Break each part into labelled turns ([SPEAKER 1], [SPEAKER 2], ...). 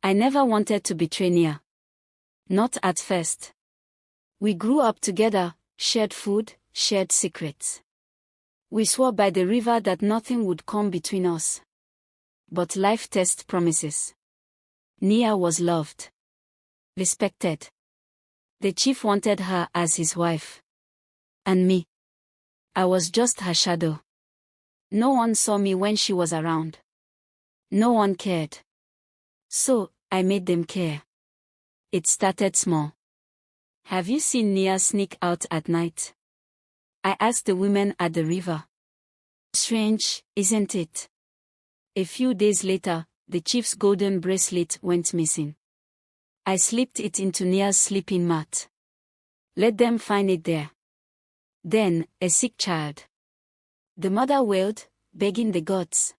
[SPEAKER 1] I never wanted to betray Nia. Not at first. We grew up together, shared food, shared secrets. We swore by the river that nothing would come between us. But life tests promises. Nia was loved. Respected. The chief wanted her as his wife. And me. I was just her shadow. No one saw me when she was around. No one cared. So, I made them care. It started small. Have you seen Nia sneak out at night? I asked the women at the river. Strange, isn't it? A few days later, the chief's golden bracelet went missing. I slipped it into Nia's sleeping mat. Let them find it there. Then, a sick child. The mother wailed, begging the gods.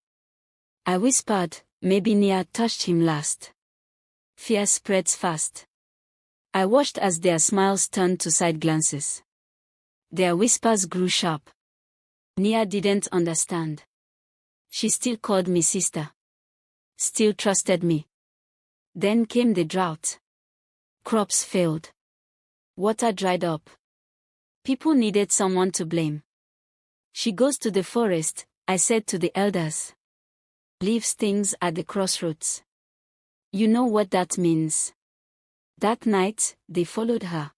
[SPEAKER 1] I whispered, maybe Nia touched him last. Fear spreads fast. I watched as their smiles turned to side glances. Their whispers grew sharp. Nia didn't understand. She still called me sister. Still trusted me. Then came the drought. Crops failed. Water dried up. People needed someone to blame. She goes to the forest, I said to the elders. Leaves things at the crossroads. You know what that means. That night, they followed her.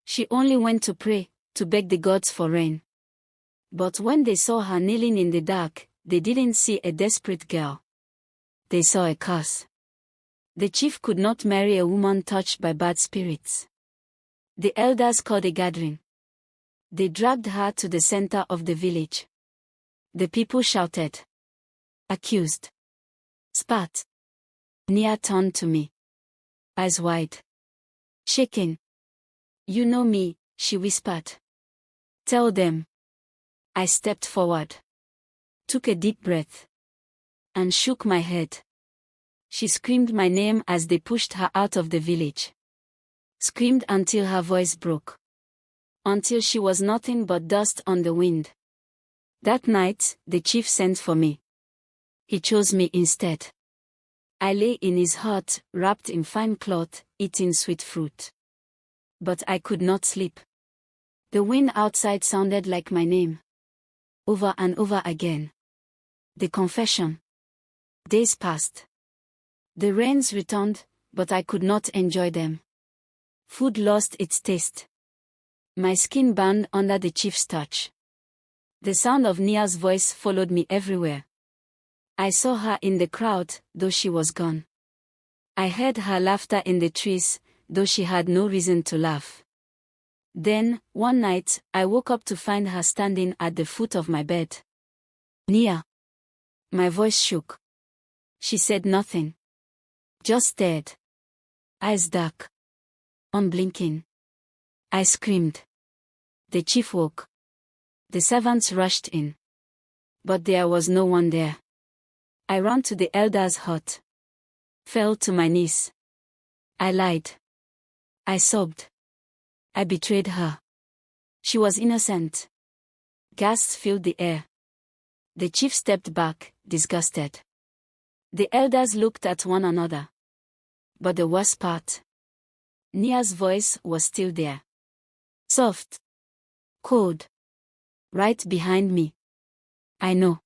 [SPEAKER 1] She only went to pray, to beg the gods for rain. But when they saw her kneeling in the dark, they didn't see a desperate girl. They saw a curse. The chief could not marry a woman touched by bad spirits. The elders called a gathering. They dragged her to the center of the village. The people shouted. Accused. Spat. Nia turned to me. Eyes wide. Shaking. You know me, she whispered. Tell them. I stepped forward. Took a deep breath. And shook my head. She screamed my name as they pushed her out of the village. Screamed until her voice broke. Until she was nothing but dust on the wind. That night, the chief sent for me. He chose me instead. I lay in his hut, wrapped in fine cloth, eating sweet fruit. But I could not sleep. The wind outside sounded like my name. Over and over again. The confession. Days passed. The rains returned, but I could not enjoy them. Food lost its taste. My skin burned under the chief's touch. The sound of Nia's voice followed me everywhere. I saw her in the crowd, though she was gone. I heard her laughter in the trees, though she had no reason to laugh. Then, one night, I woke up to find her standing at the foot of my bed. Nia. My voice shook. She said nothing. Just stared. Eyes dark. Unblinking. I screamed. The chief woke. The servants rushed in. But there was no one there. I ran to the elder's hut. Fell to my knees. I lied. I sobbed. I betrayed her. She was innocent. Gasps filled the air. The chief stepped back, disgusted. The elders looked at one another. But the worst part. Nia's voice was still there. Soft. Cold. Right behind me. I know.